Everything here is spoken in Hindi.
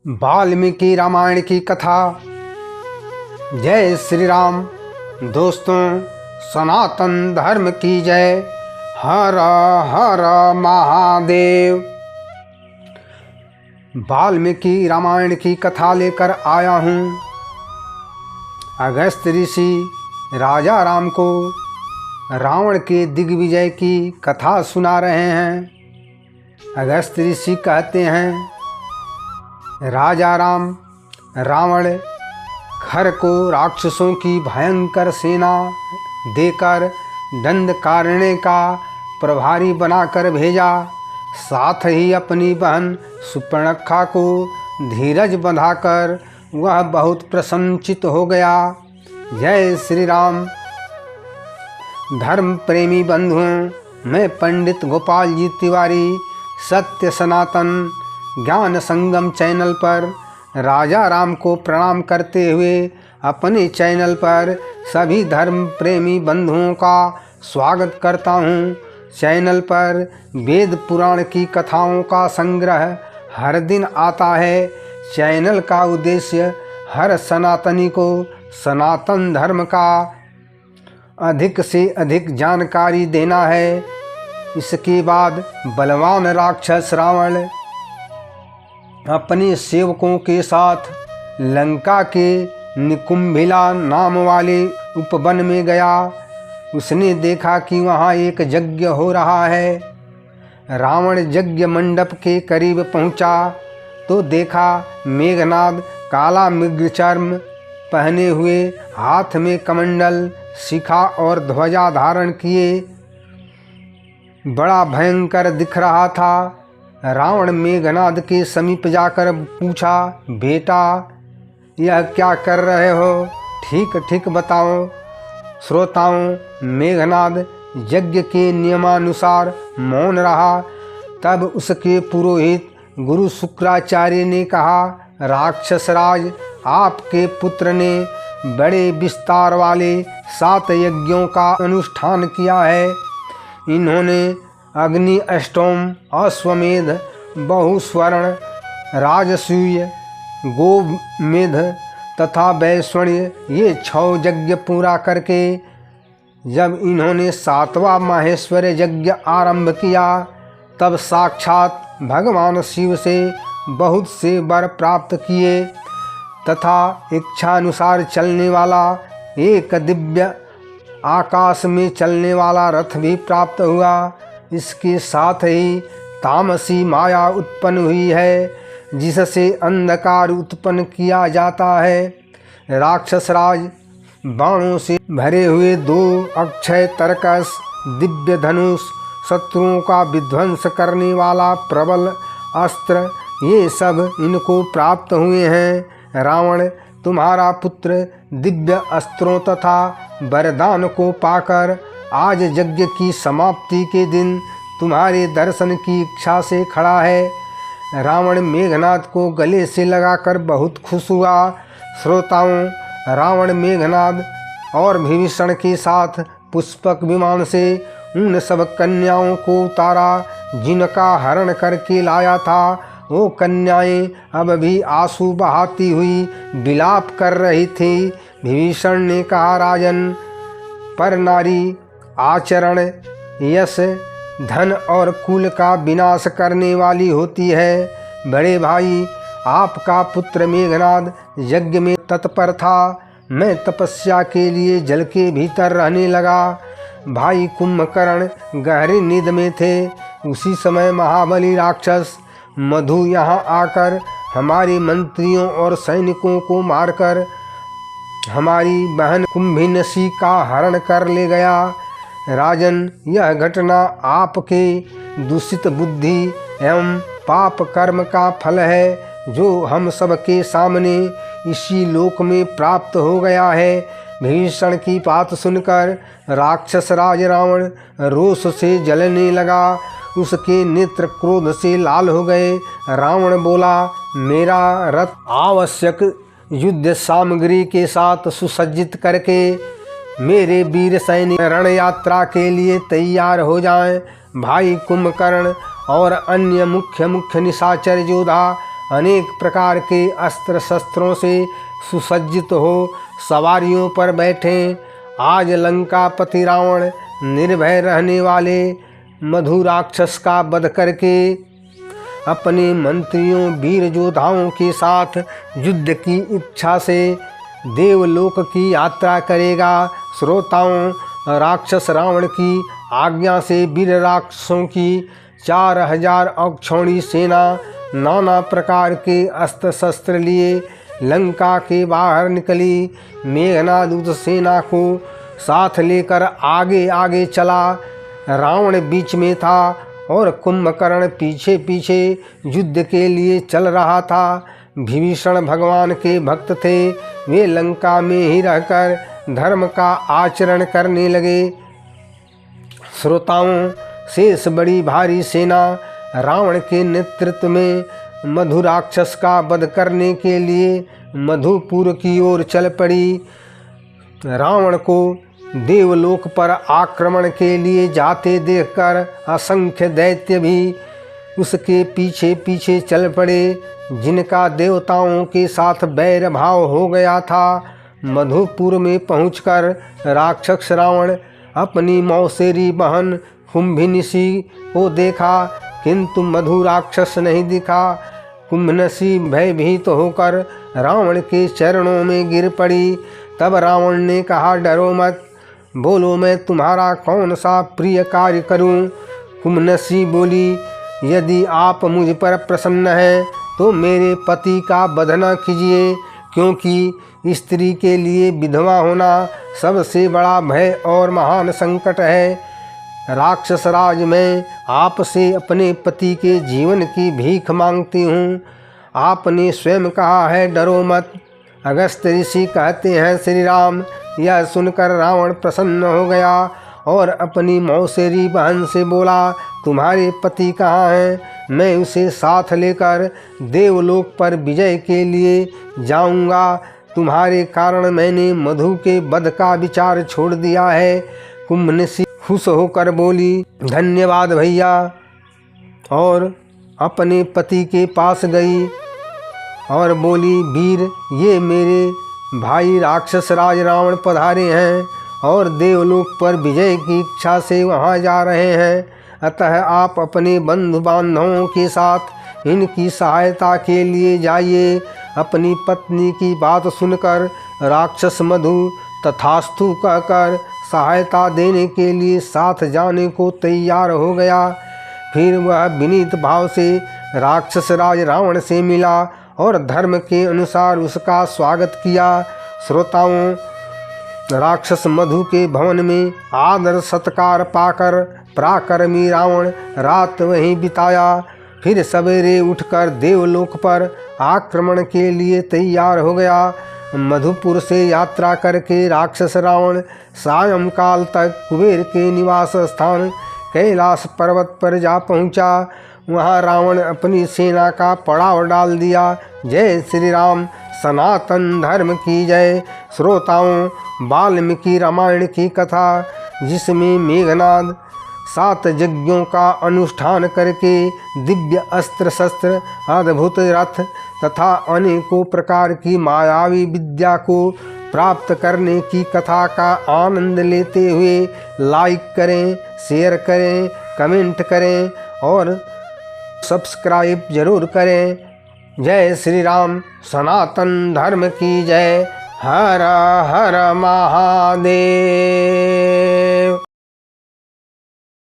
वाल्मीकि रामायण की कथा। जय श्री राम। दोस्तों, सनातन धर्म की जय। हर हर महादेव। वाल्मीकि रामायण की कथा लेकर आया हूँ। अगस्त ऋषि राजा राम को रावण के दिग्विजय की कथा सुना रहे हैं। अगस्त ऋषि कहते हैं, राजा राम रावण खर को राक्षसों की भयंकर सेना देकर दंडकारण्य का प्रभारी बनाकर भेजा। साथ ही अपनी बहन सुपर्णखा को धीरज बंधाकर वह बहुत प्रसन्नचित हो गया। जय श्री राम। धर्म प्रेमी बंधुओं, मैं पंडित गोपाल जी तिवारी सत्य सनातन ज्ञान संगम चैनल पर राजा राम को प्रणाम करते हुए अपने चैनल पर सभी धर्म प्रेमी बंधुओं का स्वागत करता हूँ। चैनल पर वेद पुराण की कथाओं का संग्रह हर दिन आता है। चैनल का उद्देश्य हर सनातनी को सनातन धर्म का अधिक से अधिक जानकारी देना है। इसके बाद बलवान राक्षस रावण अपने सेवकों के साथ लंका के निकुंभिला नाम वाले उपवन में गया। उसने देखा कि वहाँ एक यज्ञ हो रहा है। रावण यज्ञ मंडप के करीब पहुँचा तो देखा मेघनाद काला मृगचर्म पहने हुए, हाथ में कमंडल, शिखा और ध्वजा धारण किए बड़ा भयंकर दिख रहा था। रावण मेघनाद के समीप जाकर पूछा, बेटा यह क्या कर रहे हो? ठीक ठीक बताओ। श्रोताओं, मेघनाद यज्ञ के नियमानुसार मौन रहा। तब उसके पुरोहित गुरु शुक्राचार्य ने कहा, राक्षसराज, आपके पुत्र ने बड़े विस्तार वाले 7 यज्ञों का अनुष्ठान किया है। इन्होंने अग्नि अष्टोम, अश्वमेध, बहुस्वर्ण, राजसूय, गोमेध तथा वैश्वण्य ये 6 यज्ञ पूरा करके जब इन्होंने 7वां माहेश्वर यज्ञ आरंभ किया तब साक्षात भगवान शिव से बहुत से वर प्राप्त किए तथा इच्छानुसार चलने वाला एक दिव्य आकाश में चलने वाला रथ भी प्राप्त हुआ। इसके साथ ही तामसी माया उत्पन्न हुई है, जिससे अंधकार उत्पन्न किया जाता है। राक्षसराज, बाणों से भरे हुए 2 अक्षय तरकस, दिव्य धनुष, शत्रुओं का विध्वंस करने वाला प्रबल अस्त्र, ये सब इनको प्राप्त हुए हैं। रावण, तुम्हारा पुत्र दिव्य अस्त्रों तथा वरदान को पाकर आज यज्ञ की समाप्ति के दिन तुम्हारे दर्शन की इच्छा से खड़ा है। रावण मेघनाद को गले से लगाकर बहुत खुश हुआ। श्रोताओं, रावण मेघनाद और विभीषण के साथ पुष्पक विमान से उन सब कन्याओं को उतारा जिनका हरण करके लाया था। वो कन्याएं अब भी आंसू बहाती हुई विलाप कर रही थी। विभीषण ने कहा, राजन, पर नारी आचरण यश, धन और कुल का विनाश करने वाली होती है। बड़े भाई, आपका पुत्र मेघनाद यज्ञ में तत्पर था। मैं तपस्या के लिए जल के भीतर रहने लगा। भाई कुंभकर्ण गहरी नींद में थे। उसी समय महाबली राक्षस मधु यहाँ आकर हमारे मंत्रियों और सैनिकों को मारकर हमारी बहन कुंभिनसी का हरण कर ले गया। राजन, यह घटना आपके दूषित बुद्धि एवं पाप कर्म का फल है, जो हम सबके सामने इसी लोक में प्राप्त हो गया है। भीषण की बात सुनकर राक्षस राज रावण रोष से जलने लगा। उसके नेत्र क्रोध से लाल हो गए। रावण बोला, मेरा रथ आवश्यक युद्ध सामग्री के साथ सुसज्जित करके मेरे वीर सैनिक रण यात्रा के लिए तैयार हो जाएं। भाई कुंभकर्ण और अन्य मुख्य निशाचर योद्धा अनेक प्रकार के अस्त्र शस्त्रों से सुसज्जित हो सवारियों पर बैठे। आज लंकापति रावण निर्भय रहने वाले मधु राक्षस का वध करके अपने मंत्रियों वीर योद्धाओं के साथ युद्ध की इच्छा से देवलोक की यात्रा करेगा। श्रोताओं, राक्षस रावण की आज्ञा से वीर राक्षसों की 4000 अक्षौणी सेना नाना प्रकार के अस्त्र शस्त्र लिए लंका के बाहर निकली। मेघनाद उस सेना को साथ लेकर आगे आगे चला। रावण बीच में था और कुंभकर्ण पीछे पीछे युद्ध के लिए चल रहा था। विभीषण भगवान के भक्त थे। वे लंका में ही रहकर धर्म का आचरण करने लगे। श्रोताओं, शेष बड़ी भारी सेना रावण के नेतृत्व में मधु राक्षस का वध करने के लिए मधुपुर की ओर चल पड़ी। रावण को देवलोक पर आक्रमण के लिए जाते देखकर असंख्य दैत्य भी उसके पीछे पीछे चल पड़े, जिनका देवताओं के साथ बैर भाव हो गया था। मधुपुर में पहुंचकर राक्षस रावण अपनी मौसेरी बहन कुंभिनसी को देखा, किंतु मधु राक्षस नहीं दिखा। कुंभिनसी भयभीत होकर रावण के चरणों में गिर पड़ी। तब रावण ने कहा, डरो मत, बोलो मैं तुम्हारा कौन सा प्रिय कार्य करूं। कुंभिनसी बोली, यदि आप मुझ पर प्रसन्न हैं तो मेरे पति का वध न कीजिए, क्योंकि स्त्री के लिए विधवा होना सबसे बड़ा भय और महान संकट है। राक्षस राज में आपसे अपने पति के जीवन की भीख मांगती हूँ। आपने स्वयं कहा है, डरो मत। अगस्त ऋषि कहते हैं, श्री राम। यह सुनकर रावण प्रसन्न हो गया और अपनी मौसेरी बहन से बोला, तुम्हारे पति कहाँ हैं? मैं उसे साथ लेकर देवलोक पर विजय के लिए जाऊंगा। तुम्हारे कारण मैंने मधु के वध का विचार छोड़ दिया है। कुंभिनसी खुश होकर बोली, धन्यवाद भैया, और अपने पति के पास गई और बोली, वीर, ये मेरे भाई राक्षस राज रावण पधारे हैं और देवलोक पर विजय की इच्छा से वहां जा रहे हैं। अतः आप अपने बंधु बांधवों के साथ इनकी सहायता के लिए जाइए। अपनी पत्नी की बात सुनकर राक्षस मधु तथास्तु कहकर सहायता देने के लिए साथ जाने को तैयार हो गया। फिर वह विनीत भाव से राक्षस राज रावण से मिला और धर्म के अनुसार उसका स्वागत किया। श्रोताओं, राक्षस मधु के भवन में आदर सत्कार पाकर पराक्रमी रावण रात वहीं बिताया। फिर सवेरे उठकर देवलोक पर आक्रमण के लिए तैयार हो गया। मधुपुर से यात्रा करके राक्षस रावण सायंकाल तक कुबेर के निवास स्थान कैलाश पर्वत पर जा पहुंचा। वहां रावण अपनी सेना का पड़ाव डाल दिया। जय श्री राम, सनातन धर्म की जय। श्रोताओं, वाल्मीकि रामायण की कथा, जिसमें मेघनाद 7 यज्ञों का अनुष्ठान करके दिव्य अस्त्र शस्त्र, अद्भुत रथ तथा अनेकों प्रकार की मायावी विद्या को प्राप्त करने की कथा का आनंद लेते हुए लाइक करें, शेयर करें, कमेंट करें और सब्सक्राइब जरूर करें। जय श्री राम, सनातन धर्म की जय। हर हर महादेव।